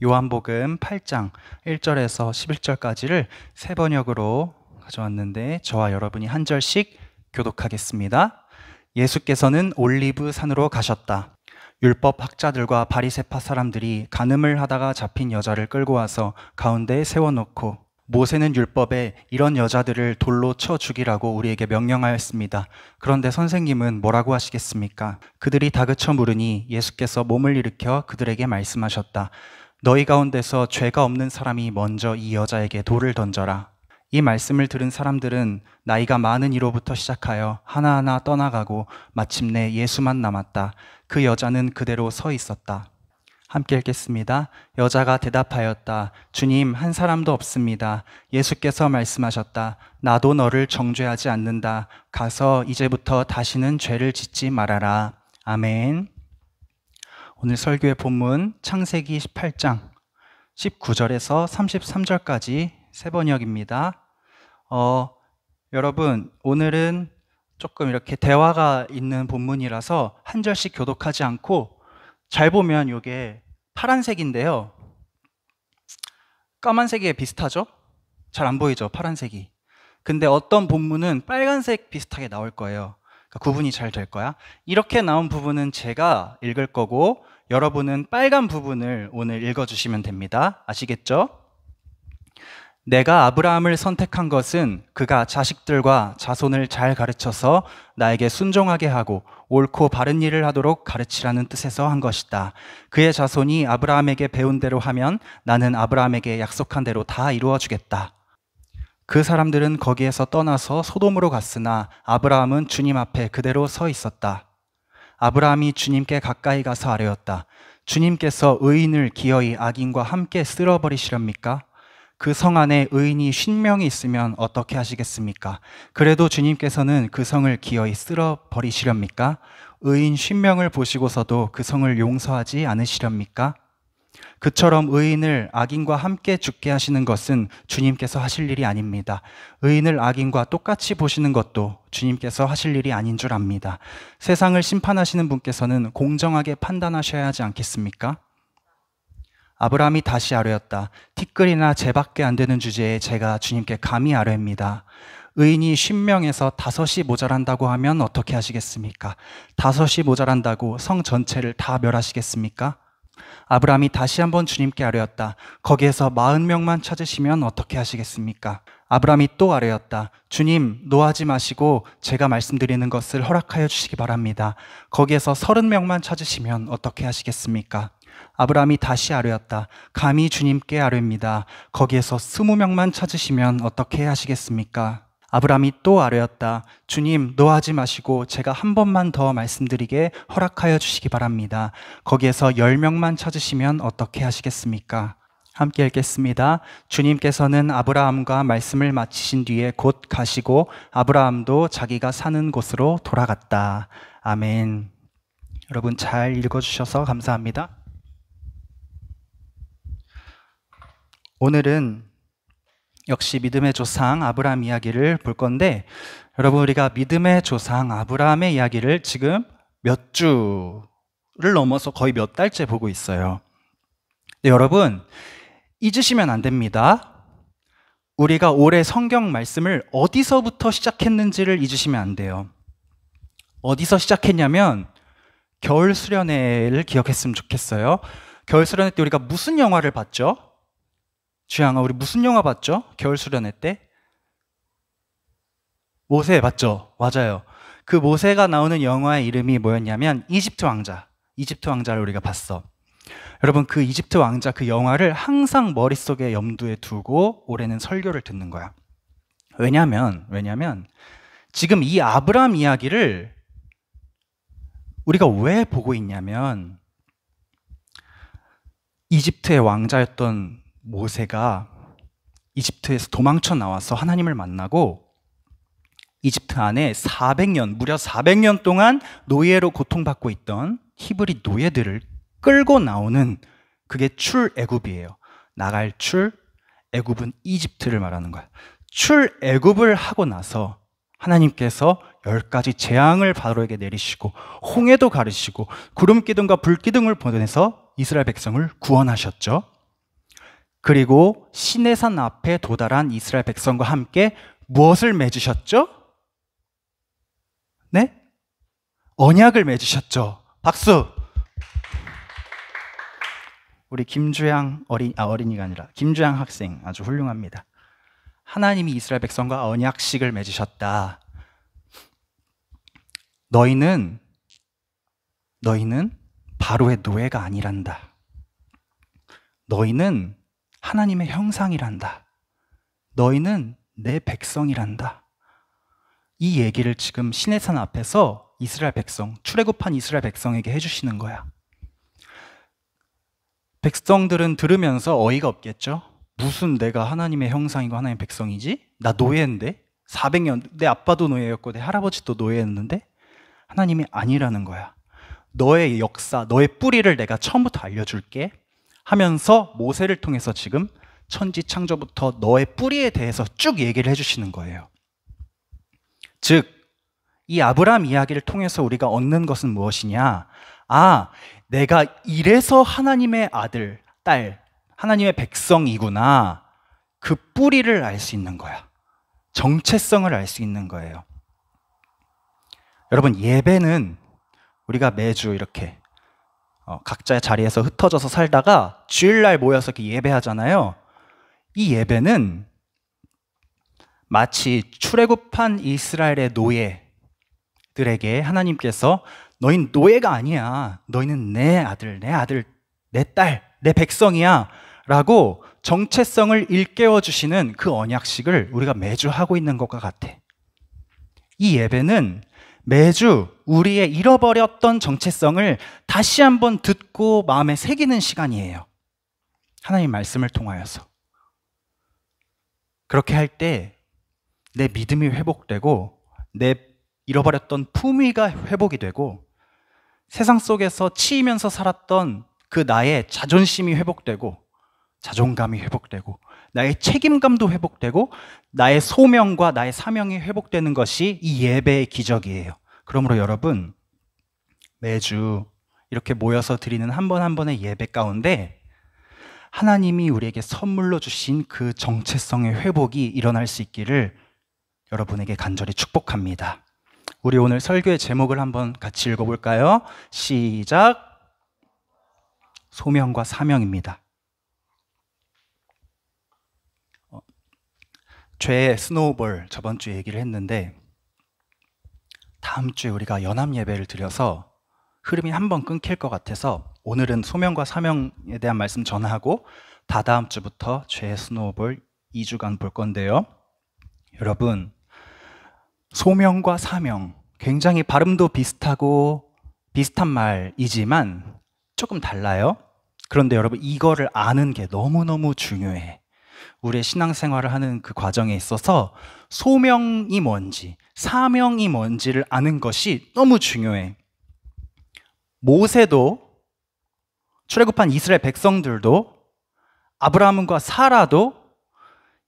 요한복음 8장 1절에서 11절까지를 세 번역으로 가져왔는데 저와 여러분이 한 절씩 교독하겠습니다. 예수께서는 올리브 산으로 가셨다. 율법 학자들과 바리새파 사람들이 간음을 하다가 잡힌 여자를 끌고 와서 가운데에 세워놓고 모세는 율법에 이런 여자들을 돌로 쳐 죽이라고 우리에게 명령하였습니다. 그런데 선생님은 뭐라고 하시겠습니까? 그들이 다그쳐 물으니 예수께서 몸을 일으켜 그들에게 말씀하셨다. 너희 가운데서 죄가 없는 사람이 먼저 이 여자에게 돌을 던져라. 이 말씀을 들은 사람들은 나이가 많은 이로부터 시작하여 하나하나 떠나가고 마침내 예수만 남았다. 그 여자는 그대로 서 있었다. 함께 읽겠습니다. 여자가 대답하였다. 주님, 한 사람도 없습니다. 예수께서 말씀하셨다. 나도 너를 정죄하지 않는다. 가서 이제부터 다시는 죄를 짓지 말아라. 아멘. 오늘 설교의 본문 창세기 18장 19절에서 33절까지 세 번역입니다. 여러분, 오늘은 조금 이렇게 대화가 있는 본문이라서 한 절씩 교독하지 않고 잘 보면 이게 파란색인데요. 까만색에 비슷하죠? 잘 안 보이죠? 파란색이. 근데 어떤 본문은 빨간색 비슷하게 나올 거예요. 그러니까 구분이 잘 될 거야. 이렇게 나온 부분은 제가 읽을 거고 여러분은 빨간 부분을 오늘 읽어주시면 됩니다. 아시겠죠? 내가 아브라함을 선택한 것은 그가 자식들과 자손을 잘 가르쳐서 나에게 순종하게 하고 옳고 바른 일을 하도록 가르치라는 뜻에서 한 것이다. 그의 자손이 아브라함에게 배운 대로 하면 나는 아브라함에게 약속한 대로 다 이루어 주겠다. 그 사람들은 거기에서 떠나서 소돔으로 갔으나 아브라함은 주님 앞에 그대로 서 있었다. 아브라함이 주님께 가까이 가서 아뢰었다. 주님께서 의인을 기어이 악인과 함께 쓸어버리시렵니까? 그 성 안에 의인이 50명이 있으면 어떻게 하시겠습니까? 그래도 주님께서는 그 성을 기어이 쓸어버리시렵니까? 의인 50명을 보시고서도 그 성을 용서하지 않으시렵니까? 그처럼 의인을 악인과 함께 죽게 하시는 것은 주님께서 하실 일이 아닙니다. 의인을 악인과 똑같이 보시는 것도 주님께서 하실 일이 아닌 줄 압니다. 세상을 심판하시는 분께서는 공정하게 판단하셔야 하지 않겠습니까? 아브라함이 다시 아뢰었다. 티끌이나 재밖에 안 되는 주제에 제가 주님께 감히 아뢰입니다. 의인이 50명에서 5이 모자란다고 하면 어떻게 하시겠습니까? 5이 모자란다고 성 전체를 다 멸하시겠습니까? 아브라함이 다시 한번 주님께 아뢰었다. 거기에서 40명만 찾으시면 어떻게 하시겠습니까? 아브라함이 또 아뢰었다. 주님, 노하지 마시고 제가 말씀드리는 것을 허락하여 주시기 바랍니다. 거기에서 30명만 찾으시면 어떻게 하시겠습니까? 아브라함이 다시 아뢰었다. 감히 주님께 아뢰입니다. 거기에서 20명만 찾으시면 어떻게 하시겠습니까? 아브라함이 또 아뢰었다. 주님, 노하지 마시고 제가 한 번만 더 말씀드리게 허락하여 주시기 바랍니다. 거기에서 10명만 찾으시면 어떻게 하시겠습니까? 함께 읽겠습니다. 주님께서는 아브라함과 말씀을 마치신 뒤에 곧 가시고 아브라함도 자기가 사는 곳으로 돌아갔다. 아멘. 여러분 잘 읽어주셔서 감사합니다. 오늘은 역시 믿음의 조상 아브라함 이야기를 볼 건데 여러분 우리가 믿음의 조상 아브라함의 이야기를 지금 몇 주를 넘어서 거의 몇 달째 보고 있어요. 근데 여러분 잊으시면 안 됩니다. 우리가 올해 성경 말씀을 어디서부터 시작했는지를 잊으시면 안 돼요. 어디서 시작했냐면 겨울 수련회를 기억했으면 좋겠어요. 겨울 수련회 때 우리가 무슨 영화를 봤죠? 주양아, 우리 무슨 영화 봤죠? 겨울 수련회 때? 모세 봤죠? 맞아요. 그 모세가 나오는 영화의 이름이 뭐였냐면 이집트 왕자. 이집트 왕자를 우리가 봤어. 여러분 그 이집트 왕자 그 영화를 항상 머릿속에 염두에 두고 올해는 설교를 듣는 거야. 왜냐면 지금 이 아브라함 이야기를 우리가 왜 보고 있냐면 이집트의 왕자였던 모세가 이집트에서 도망쳐 나와서 하나님을 만나고 이집트 안에 400년, 무려 400년 동안 노예로 고통받고 있던 히브리 노예들을 끌고 나오는 그게 출애굽이에요. 나갈 출, 애굽은 이집트를 말하는 거야. 출애굽을 하고 나서 하나님께서 10가지 재앙을 바로에게 내리시고 홍해도 가르시고 구름 기둥과 불 기둥을 보내서 이스라엘 백성을 구원하셨죠. 그리고 시내산 앞에 도달한 이스라엘 백성과 함께 무엇을 맺으셨죠? 네? 언약을 맺으셨죠. 박수! 우리 김주양 어린이가 아니라 김주양 학생 아주 훌륭합니다. 하나님이 이스라엘 백성과 언약식을 맺으셨다. 너희는 바로의 노예가 아니란다. 너희는 하나님의 형상이란다. 너희는 내 백성이란다. 이 얘기를 지금 시내산 앞에서 이스라엘 백성, 출애굽한 이스라엘 백성에게 해주시는 거야. 백성들은 들으면서 어이가 없겠죠? 무슨 내가 하나님의 형상이고 하나님의 백성이지? 나 노예인데? 400년, 내 아빠도 노예였고 내 할아버지도 노예였는데? 하나님이 아니라는 거야. 너의 역사, 너의 뿌리를 내가 처음부터 알려줄게 하면서 모세를 통해서 지금 천지 창조부터 너의 뿌리에 대해서 쭉 얘기를 해주시는 거예요. 즉, 이 아브라함 이야기를 통해서 우리가 얻는 것은 무엇이냐? 아, 내가 이래서 하나님의 아들, 딸, 하나님의 백성이구나. 그 뿌리를 알 수 있는 거야. 정체성을 알 수 있는 거예요. 여러분, 예배는 우리가 매주 이렇게 각자의 자리에서 흩어져서 살다가 주일날 모여서 이렇게 예배하잖아요. 이 예배는 마치 출애굽한 이스라엘의 노예들에게 하나님께서 너희는 노예가 아니야. 너희는 내 아들, 내 딸, 내 백성이야. 라고 정체성을 일깨워 주시는 그 언약식을 우리가 매주 하고 있는 것과 같아. 이 예배는 매주 우리의 잃어버렸던 정체성을 다시 한번 듣고 마음에 새기는 시간이에요. 하나님 말씀을 통하여서. 그렇게 할 때 내 믿음이 회복되고 내 잃어버렸던 품위가 회복이 되고 세상 속에서 치이면서 살았던 그 나의 자존심이 회복되고 자존감이 회복되고 나의 책임감도 회복되고 나의 소명과 나의 사명이 회복되는 것이 이 예배의 기적이에요. 그러므로 여러분, 매주 이렇게 모여서 드리는 한 번 한 번의 예배 가운데 하나님이 우리에게 선물로 주신 그 정체성의 회복이 일어날 수 있기를 여러분에게 간절히 축복합니다. 우리 오늘 설교의 제목을 한번 같이 읽어볼까요? 시작! 소명과 사명입니다. 죄의 스노우볼 저번 주에 얘기를 했는데 다음 주에 우리가 연합 예배를 드려서 흐름이 한번 끊길 것 같아서 오늘은 소명과 사명에 대한 말씀 전하고 다다음 주부터 죄의 스노우볼 2주간 볼 건데요. 여러분, 소명과 사명 굉장히 발음도 비슷하고 비슷한 말이지만 조금 달라요. 그런데 여러분, 이거를 아는 게 너무너무 중요해. 우리의 신앙생활을 하는 그 과정에 있어서 소명이 뭔지, 사명이 뭔지를 아는 것이 너무 중요해. 모세도, 출애굽한 이스라엘 백성들도, 아브라함과 사라도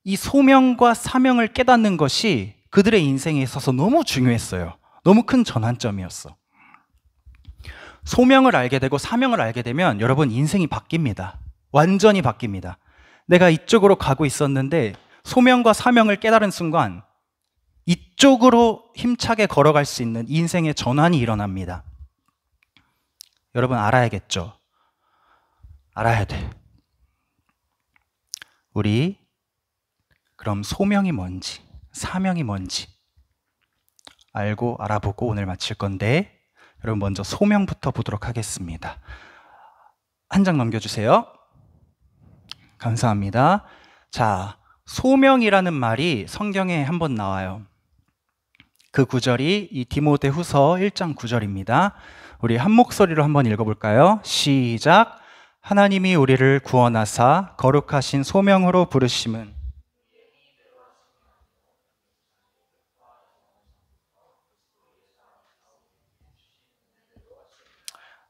이 소명과 사명을 깨닫는 것이 그들의 인생에 있어서 너무 중요했어요. 너무 큰 전환점이었어. 소명을 알게 되고 사명을 알게 되면 여러분 인생이 바뀝니다. 완전히 바뀝니다. 내가 이쪽으로 가고 있었는데 소명과 사명을 깨달은 순간 이쪽으로 힘차게 걸어갈 수 있는 인생의 전환이 일어납니다. 여러분 알아야겠죠? 알아야 돼. 우리 그럼 소명이 뭔지, 사명이 뭔지 알고 알아보고 오늘 마칠 건데 여러분 먼저 소명부터 보도록 하겠습니다. 한 장 넘겨주세요. 감사합니다. 자, 소명이라는 말이 성경에 한번 나와요. 그 구절이 이 디모데후서 1장 9절입니다. 우리 한 목소리로 한번 읽어볼까요? 시작. 하나님이 우리를 구원하사 거룩하신 소명으로 부르심은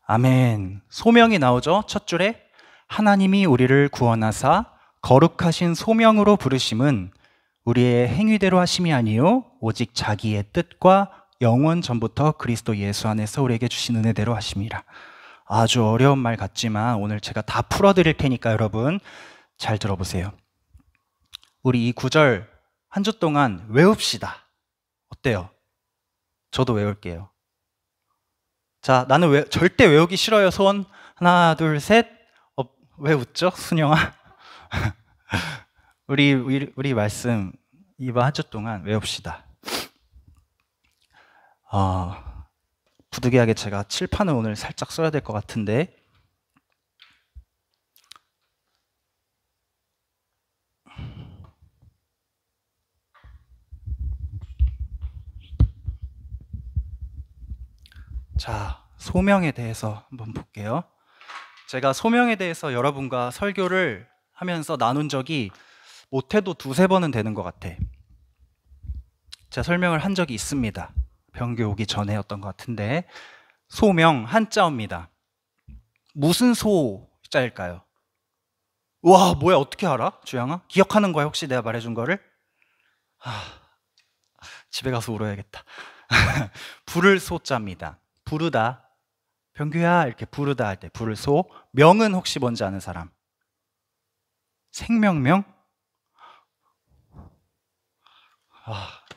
아멘. 소명이 나오죠? 첫 줄에 하나님이 우리를 구원하사 거룩하신 소명으로 부르심은 우리의 행위대로 하심이 아니요 오직 자기의 뜻과 영원 전부터 그리스도 예수 안에서 우리에게 주신 은혜대로 하심이라. 아주 어려운 말 같지만 오늘 제가 다 풀어드릴 테니까 여러분 잘 들어보세요. 우리 이 구절 한 주 동안 외웁시다. 어때요? 저도 외울게요. 자, 나는 절대 외우기 싫어요. 손 하나, 둘, 셋. 왜 웃죠, 순영아? 우리 말씀 이번 한 주 동안 외웁시다. 부득이하게 제가 칠판을 오늘 살짝 써야 될 것 같은데. 자, 소명에 대해서 한번 볼게요. 제가 소명에 대해서 여러분과 설교를 하면서 나눈 적이 못해도 두세 번은 되는 것 같아. 제가 설명을 한 적이 있습니다. 병교 오기 전에였던 것 같은데, 소명 한자어입니다. 무슨 소자일까요? 와, 뭐야, 어떻게 알아? 주영아? 기억하는 거야, 혹시 내가 말해준 거를? 집에 가서 울어야겠다. 부를 소자입니다. 부르다. 병규야 이렇게 부르다 할 때 부를 소. 명은 혹시 뭔지 아는 사람? 생명명?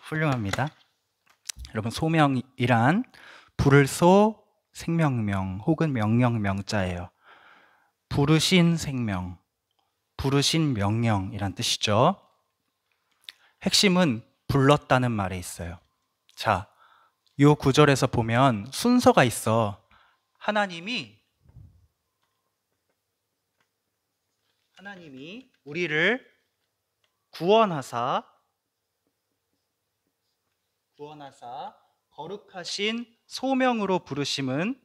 훌륭합니다. 여러분, 소명이란 부를 소, 생명명 혹은 명령명자예요. 부르신 생명, 부르신 명령이란 뜻이죠. 핵심은 불렀다는 말에 있어요. 자, 이 구절에서 보면 순서가 있어. 하나님이 우리를 구원하사 거룩하신 소명으로 부르심은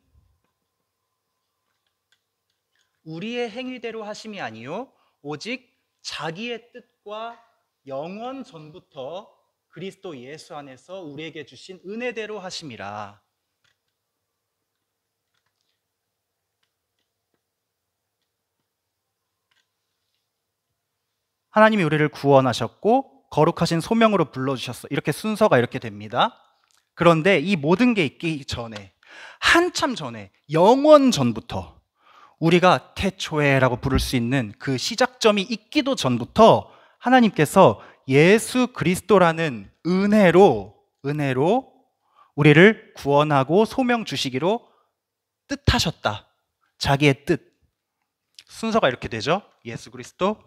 우리의 행위대로 하심이 아니요 오직 자기의 뜻과 영원 전부터 그리스도 예수 안에서 우리에게 주신 은혜대로 하심이라. 하나님이 우리를 구원하셨고 거룩하신 소명으로 불러주셨어. 이렇게 순서가 이렇게 됩니다. 그런데 이 모든 게 있기 전에, 한참 전에, 영원 전부터, 우리가 태초에라고 부를 수 있는 그 시작점이 있기도 전부터 하나님께서 예수 그리스도라는 은혜로 우리를 구원하고 소명 주시기로 뜻하셨다. 자기의 뜻. 순서가 이렇게 되죠. 예수 그리스도,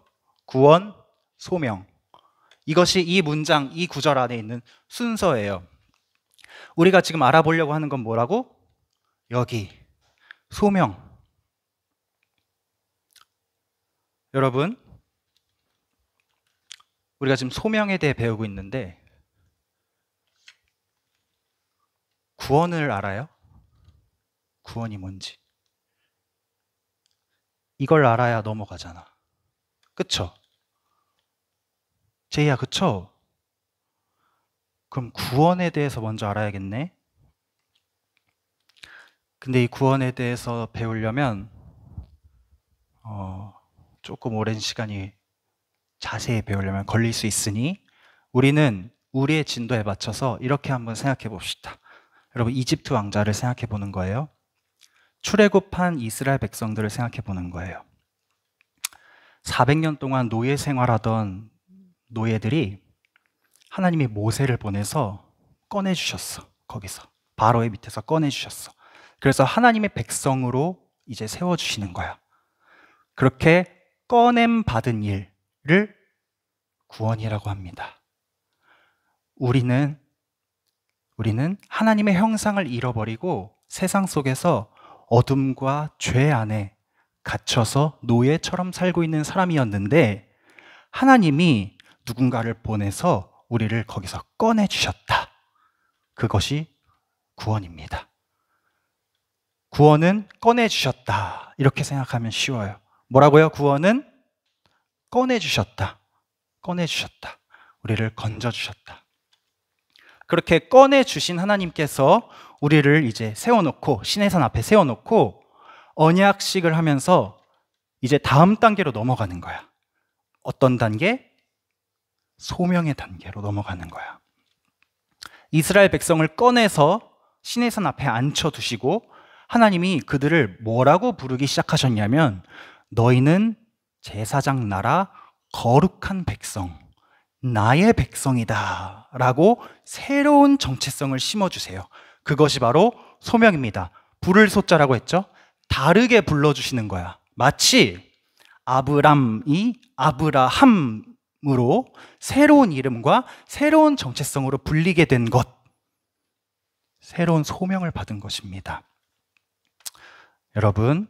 구원, 소명. 이것이 이 문장, 이 구절 안에 있는 순서예요. 우리가 지금 알아보려고 하는 건 뭐라고? 여기, 소명. 여러분, 우리가 지금 소명에 대해 배우고 있는데 구원을 알아요? 구원이 뭔지. 이걸 알아야 넘어가잖아. 그쵸? 제이야, 그쵸? 그럼 구원에 대해서 먼저 알아야겠네? 근데 이 구원에 대해서 배우려면 조금 오랜 시간이 자세히 배우려면 걸릴 수 있으니 우리는 우리의 진도에 맞춰서 이렇게 한번 생각해 봅시다. 여러분, 이집트 왕자를 생각해 보는 거예요. 출애굽한 이스라엘 백성들을 생각해 보는 거예요. 400년 동안 노예 생활하던 노예들이 하나님이 모세를 보내서 꺼내주셨어. 거기서 바로의 밑에서 꺼내주셨어. 그래서 하나님의 백성으로 이제 세워주시는 거야. 그렇게 꺼냄 받은 일을 구원이라고 합니다. 우리는 하나님의 형상을 잃어버리고 세상 속에서 어둠과 죄 안에 갇혀서 노예처럼 살고 있는 사람이었는데 하나님이 누군가를 보내서 우리를 거기서 꺼내주셨다. 그것이 구원입니다. 구원은 꺼내주셨다. 이렇게 생각하면 쉬워요. 뭐라고요? 구원은 꺼내주셨다. 꺼내주셨다. 우리를 건져주셨다. 그렇게 꺼내주신 하나님께서 우리를 이제 세워놓고, 시내산 앞에 세워놓고 언약식을 하면서 이제 다음 단계로 넘어가는 거야. 어떤 단계? 소명의 단계로 넘어가는 거야. 이스라엘 백성을 꺼내서 시내산 앞에 앉혀두시고 하나님이 그들을 뭐라고 부르기 시작하셨냐면 너희는 제사장 나라 거룩한 백성, 나의 백성이다 라고 새로운 정체성을 심어주세요. 그것이 바로 소명입니다. 부를 소자라고 했죠? 다르게 불러주시는 거야. 마치 아브람이 아브라함으로 새로운 이름과 새로운 정체성으로 불리게 된 것, 새로운 소명을 받은 것입니다. 여러분,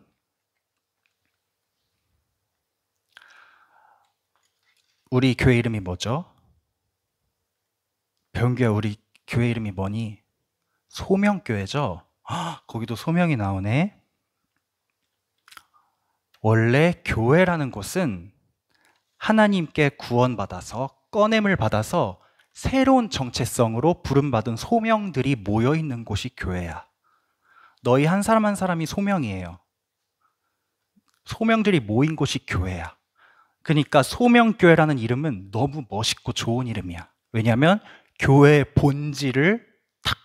우리 교회 이름이 뭐죠? 배운교회 우리 교회 이름이 뭐니? 소명교회죠? 거기도 소명이 나오네. 원래 교회라는 곳은 하나님께 구원받아서 꺼냄을 받아서 새로운 정체성으로 부름받은 소명들이 모여있는 곳이 교회야. 너희 한 사람 한 사람이 소명이에요. 소명들이 모인 곳이 교회야. 그러니까 소명교회라는 이름은 너무 멋있고 좋은 이름이야. 왜냐하면 교회의 본질을 탁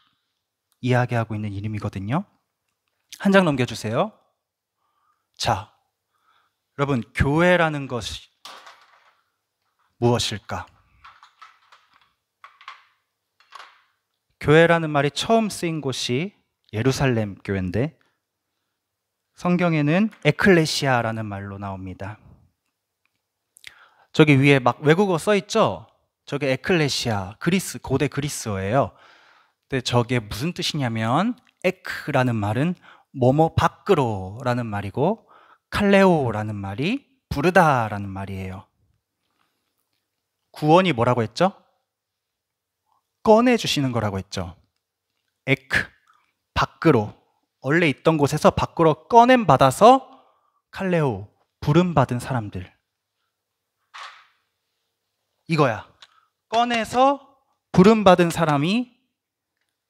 이야기하고 있는 이름이거든요. 한 장 넘겨주세요. 자, 여러분, 교회라는 것이 무엇일까? 교회라는 말이 처음 쓰인 곳이 예루살렘 교회인데 성경에는 에클레시아라는 말로 나옵니다. 저기 위에 막 외국어 써 있죠? 저게 에클레시아, 그리스, 고대 그리스어예요. 근데 저게 무슨 뜻이냐면 에크라는 말은 뭐뭐 밖으로라는 말이고 칼레오라는 말이 부르다라는 말이에요. 구원이 뭐라고 했죠? 꺼내주시는 거라고 했죠. 에크, 밖으로, 원래 있던 곳에서 밖으로 꺼냄 받아서 칼레오, 부름받은 사람들. 이거야. 꺼내서 부름받은 사람이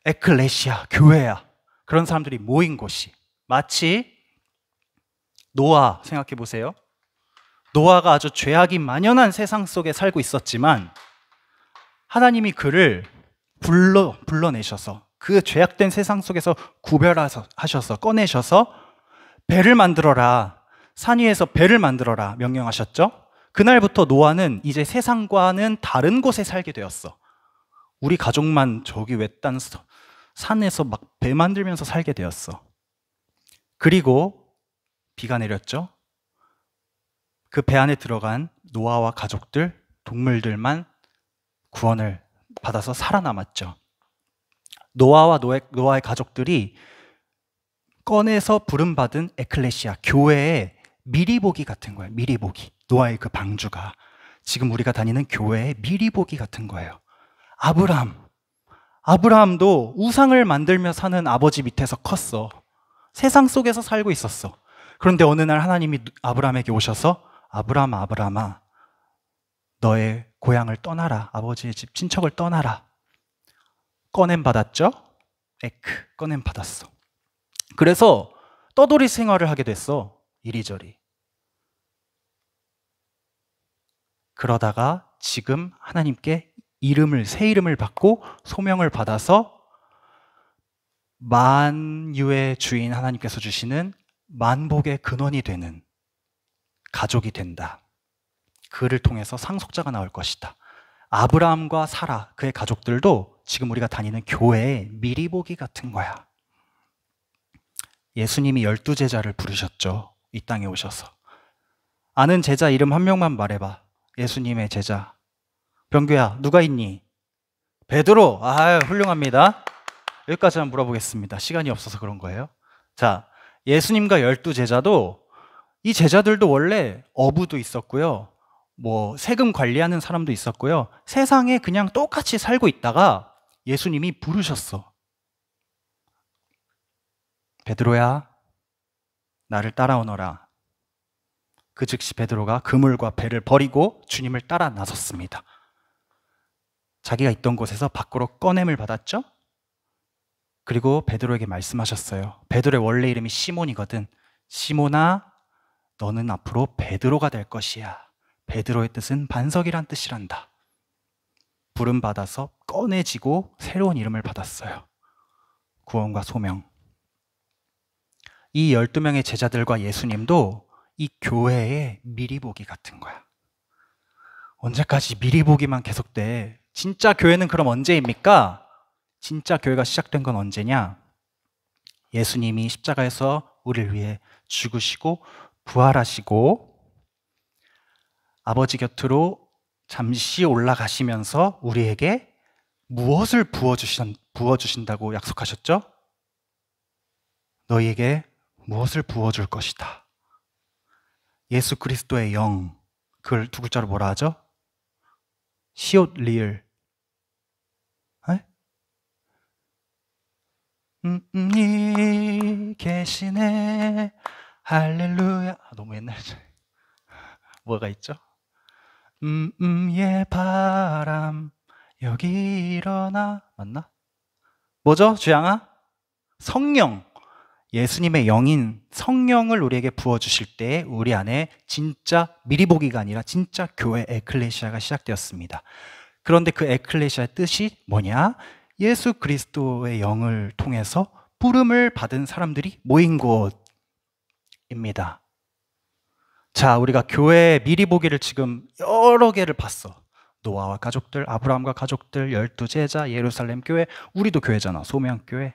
에클레시아, 교회야. 그런 사람들이 모인 곳이. 마치 노아 생각해 보세요. 노아가 아주 죄악이 만연한 세상 속에 살고 있었지만 하나님이 그를 불러내셔서 그 죄악된 세상 속에서 구별하셔서 꺼내셔서 배를 만들어라. 산 위에서 배를 만들어라 명령하셨죠. 그날부터 노아는 이제 세상과는 다른 곳에 살게 되었어. 우리 가족만 저기 외딴 산에서 막 배 만들면서 살게 되었어. 그리고 비가 내렸죠. 그 배 안에 들어간 노아와 가족들, 동물들만 구원을 받아서 살아남았죠. 노아의 가족들이 꺼내서 부름받은 에클레시아, 교회의 미리보기 같은 거예요. 미리보기. 노아의 그 방주가 지금 우리가 다니는 교회의 미리보기 같은 거예요. 아브라함도 우상을 만들며 사는 아버지 밑에서 컸어. 세상 속에서 살고 있었어. 그런데 어느 날 하나님이 아브라함에게 오셔서 아브라함아, 너의 고향을 떠나라. 아버지의 집 친척을 떠나라. 꺼냄 받았죠? 꺼냄 받았어. 그래서 떠돌이 생활을 하게 됐어. 이리저리. 그러다가 지금 하나님께 새 이름을 받고 소명을 받아서 만유의 주인 하나님께서 주시는 만복의 근원이 되는 가족이 된다. 그를 통해서 상속자가 나올 것이다. 아브라함과 사라, 그의 가족들도 지금 우리가 다니는 교회의 미리보기 같은 거야. 예수님이 12제자를 부르셨죠. 이 땅에 오셔서. 아는 제자 이름 한 명만 말해봐. 예수님의 제자. 병규야, 누가 있니? 베드로. 훌륭합니다. 여기까지만 물어보겠습니다. 시간이 없어서 그런 거예요. 자, 예수님과 12제자도 이 제자들도 원래 어부도 있었고요. 세금 관리하는 사람도 있었고요. 세상에 그냥 똑같이 살고 있다가 예수님이 부르셨어. 베드로야, 나를 따라오너라. 그 즉시 베드로가 그물과 배를 버리고 주님을 따라 나섰습니다. 자기가 있던 곳에서 밖으로 꺼냄을 받았죠? 그리고 베드로에게 말씀하셨어요. 베드로의 원래 이름이 시몬이거든. 시몬아, 너는 앞으로 베드로가 될 것이야. 베드로의 뜻은 반석이란 뜻이란다. 부름받아서 꺼내지고 새로운 이름을 받았어요. 구원과 소명. 이 12명의 제자들과 예수님도 이 교회의 미리보기 같은 거야. 언제까지 미리보기만 계속돼? 진짜 교회는 그럼 언제입니까? 진짜 교회가 시작된 건 언제냐? 예수님이 십자가에서 우리를 위해 죽으시고 부활하시고 아버지 곁으로 잠시 올라가시면서 우리에게 무엇을 부어주신다고 약속하셨죠? 너희에게 무엇을 부어줄 것이다. 예수 그리스도의 영, 그걸 두 글자로 뭐라 하죠? 시옷 리을. 이 계시네 할렐루야. 너무 옛날. 뭐가 있죠? 예 바람 여기 일어나. 맞나? 뭐죠, 주양아? 성령. 예수님의 영인 성령을 우리에게 부어주실 때 우리 안에 진짜 미리보기가 아니라 진짜 교회 에클레시아가 시작되었습니다. 그런데 그 에클레시아의 뜻이 뭐냐? 예수 그리스도의 영을 통해서 부름을 받은 사람들이 모인 곳입니다. 자, 우리가 교회의 미리보기를 지금 여러 개를 봤어. 노아와 가족들, 아브라함과 가족들, 12제자, 예루살렘 교회, 우리도 교회잖아. 소명교회.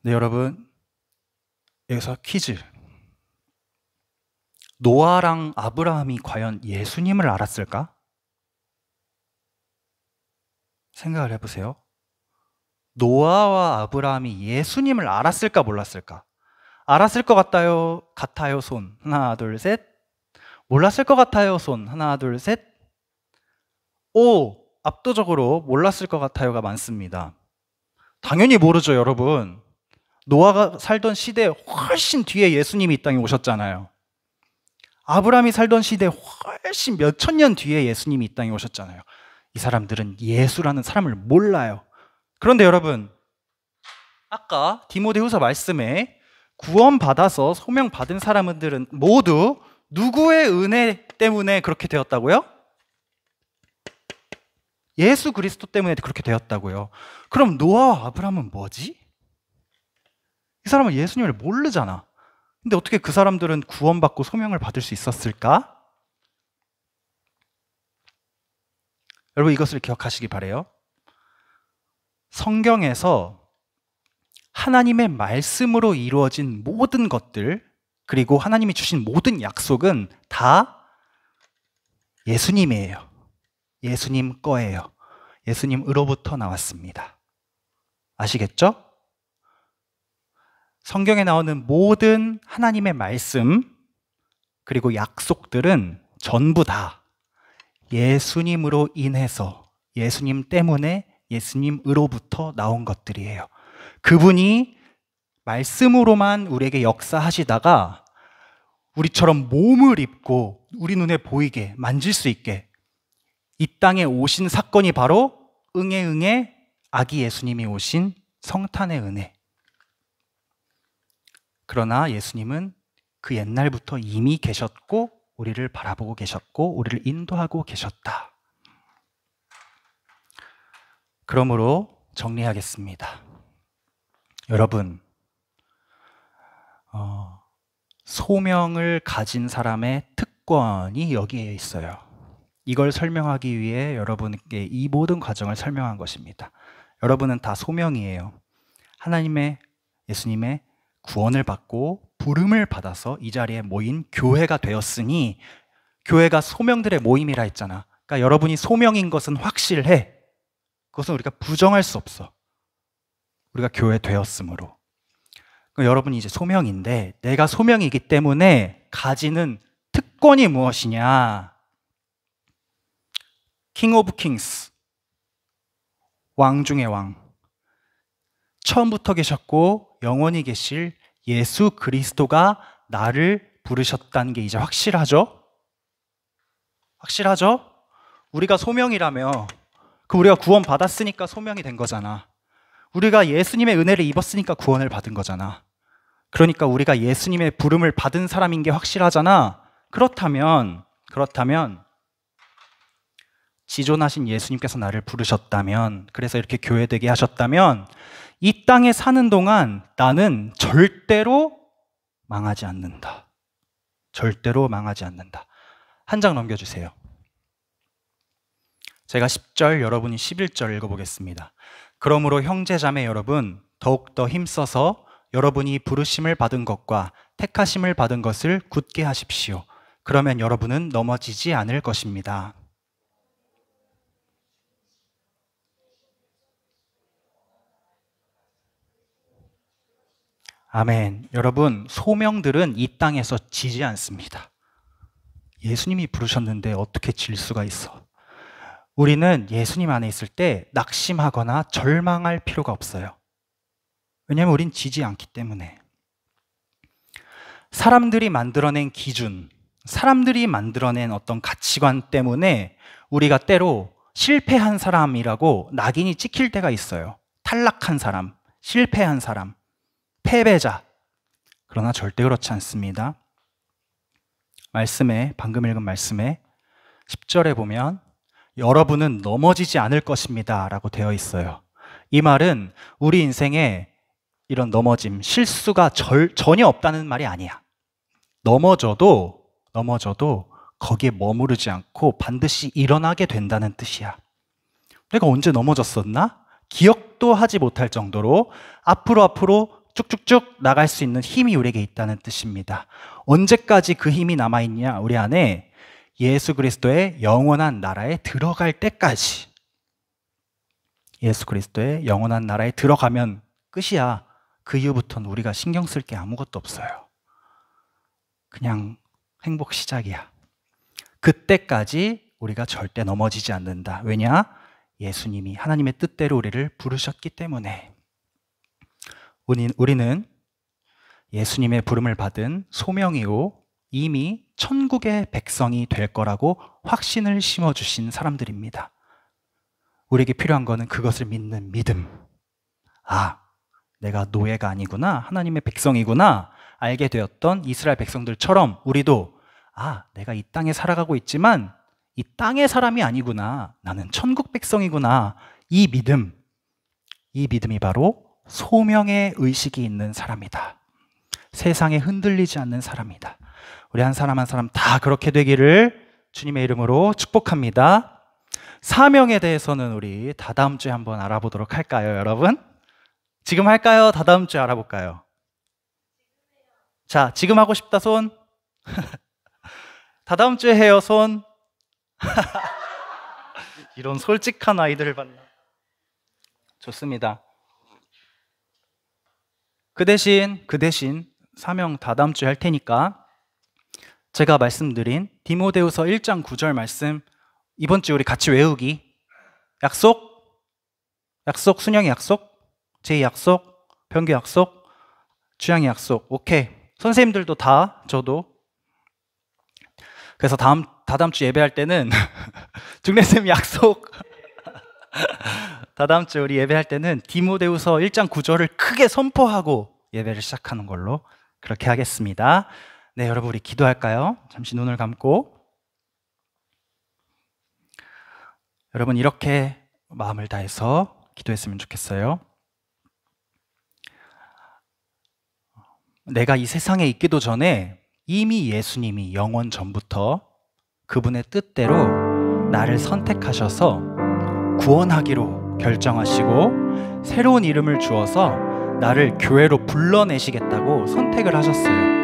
네, 여러분, 여기서 퀴즈. 노아랑 아브라함이 과연 예수님을 알았을까? 생각을 해보세요. 노아와 아브라함이 예수님을 알았을까 몰랐을까? 알았을 것 같아요, 손. 하나, 둘, 셋. 몰랐을 것 같아요, 손. 하나, 둘, 셋. 오, 압도적으로 몰랐을 것 같아요가 많습니다. 당연히 모르죠, 여러분. 노아가 살던 시대에 훨씬 뒤에 예수님이 이 땅에 오셨잖아요. 아브라함이 살던 시대에 훨씬 몇천 년 뒤에 예수님이 이 땅에 오셨잖아요. 이 사람들은 예수라는 사람을 몰라요. 그런데 여러분, 아까 디모데후서 말씀에 구원받아서 소명받은 사람들은 모두 누구의 은혜 때문에 그렇게 되었다고요? 예수 그리스도 때문에 그렇게 되었다고요. 그럼 노아와 아브라함은 뭐지? 이 사람은 예수님을 모르잖아. 근데 어떻게 그 사람들은 구원받고 소명을 받을 수 있었을까? 여러분, 이것을 기억하시기 바라요. 성경에서 하나님의 말씀으로 이루어진 모든 것들, 그리고 하나님이 주신 모든 약속은 다 예수님이에요. 예수님 거예요. 예수님으로부터 나왔습니다. 아시겠죠? 성경에 나오는 모든 하나님의 말씀, 그리고 약속들은 전부 다 예수님으로 인해서, 예수님 때문에, 예수님으로부터 나온 것들이에요. 그분이 말씀으로만 우리에게 역사하시다가 우리처럼 몸을 입고 우리 눈에 보이게, 만질 수 있게 이 땅에 오신 사건이 바로 응애 아기 예수님이 오신 성탄의 은혜. 그러나 예수님은 그 옛날부터 이미 계셨고 우리를 바라보고 계셨고 우리를 인도하고 계셨다. 그러므로 정리하겠습니다. 여러분, 소명을 가진 사람의 특권이 여기에 있어요. 이걸 설명하기 위해 여러분께 이 모든 과정을 설명한 것입니다. 여러분은 다 소명이에요. 하나님의, 예수님의 구원을 받고 부름을 받아서 이 자리에 모인 교회가 되었으니, 교회가 소명들의 모임이라 했잖아. 그러니까 여러분이 소명인 것은 확실해. 그것은 우리가 부정할 수 없어. 우리가 교회 되었으므로. 그러니까 여러분이 이제 소명인데, 내가 소명이기 때문에 가지는 특권이 무엇이냐? 킹 오브 킹스, 왕 중의 왕, 처음부터 계셨고 영원히 계실 예수 그리스도가 나를 부르셨다는 게 이제 확실하죠? 확실하죠? 우리가 소명이라며, 우리가 구원 받았으니까 소명이 된 거잖아. 우리가 예수님의 은혜를 입었으니까 구원을 받은 거잖아. 그러니까 우리가 예수님의 부름을 받은 사람인 게 확실하잖아. 그렇다면 지존하신 예수님께서 나를 부르셨다면, 그래서 이렇게 교회되게 하셨다면, 이 땅에 사는 동안 나는 절대로 망하지 않는다. 절대로 망하지 않는다. 한 장 넘겨주세요. 제가 10절, 여러분이 11절 읽어보겠습니다. 그러므로 형제자매 여러분, 더욱더 힘써서 여러분이 부르심을 받은 것과 택하심을 받은 것을 굳게 하십시오. 그러면 여러분은 넘어지지 않을 것입니다. 아멘. 여러분, 소명들은 이 땅에서 지지 않습니다. 예수님이 부르셨는데 어떻게 질 수가 있어? 우리는 예수님 안에 있을 때 낙심하거나 절망할 필요가 없어요. 왜냐하면 우린 지지 않기 때문에. 사람들이 만들어낸 기준, 사람들이 만들어낸 어떤 가치관 때문에 우리가 때로 실패한 사람이라고 낙인이 찍힐 때가 있어요. 탈락한 사람, 실패한 사람, 패배자. 그러나 절대 그렇지 않습니다. 말씀에, 방금 읽은 말씀에 10절에 보면 여러분은 넘어지지 않을 것입니다 라고 되어 있어요. 이 말은 우리 인생에 이런 넘어짐, 실수가 전혀 없다는 말이 아니야. 넘어져도 거기에 머무르지 않고 반드시 일어나게 된다는 뜻이야. 내가 언제 넘어졌었나? 기억도 하지 못할 정도로 앞으로 쭉쭉쭉 나갈 수 있는 힘이 우리에게 있다는 뜻입니다. 언제까지 그 힘이 남아있냐? 우리 안에 예수 그리스도의 영원한 나라에 들어갈 때까지. 예수 그리스도의 영원한 나라에 들어가면 끝이야. 그 이후부터는 우리가 신경 쓸 게 아무것도 없어요. 그냥 행복 시작이야. 그때까지 우리가 절대 넘어지지 않는다. 왜냐? 예수님이 하나님의 뜻대로 우리를 부르셨기 때문에. 우리는 예수님의 부름을 받은 소명이요 이미 천국의 백성이 될 거라고 확신을 심어주신 사람들입니다. 우리에게 필요한 거는 그것을 믿는 믿음. 아, 내가 노예가 아니구나, 하나님의 백성이구나 알게 되었던 이스라엘 백성들처럼 우리도 내가 이 땅에 살아가고 있지만 이 땅의 사람이 아니구나, 나는 천국 백성이구나, 이 믿음이 바로 소명의 의식이 있는 사람이다. 세상에 흔들리지 않는 사람이다. 우리 한 사람 한 사람 다 그렇게 되기를 주님의 이름으로 축복합니다. 사명에 대해서는 우리 다다음 주에 한번 알아보도록 할까요, 여러분? 지금 할까요? 다다음 주에 알아볼까요? 자, 지금 하고 싶다 손. 다다음 주에 해요 손. 이런 솔직한 아이들을 봤나. 좋습니다. 그 대신 사명 다다음 주에 할 테니까 제가 말씀드린 디모데후서 1장 9절 말씀 이번 주 우리 같이 외우기. 약속? 순영이 약속? 제이 약속? 병규 약속? 주양이 약속. 오케이. 선생님들도 다, 저도. 그래서 다다음 주 예배할 때는 중래쌤 약속. 다다음 주 우리 예배할 때는 디모데후서 1장 9절을 크게 선포하고 예배를 시작하는 걸로 그렇게 하겠습니다. 네, 여러분 우리 기도할까요? 잠시 눈을 감고. 여러분 이렇게 마음을 다해서 기도했으면 좋겠어요. 내가 이 세상에 있기도 전에 이미 예수님이 영원 전부터 그분의 뜻대로 나를 선택하셔서 구원하기로 결정하시고 새로운 이름을 주어서 나를 교회로 불러내시겠다고 선택을 하셨어요.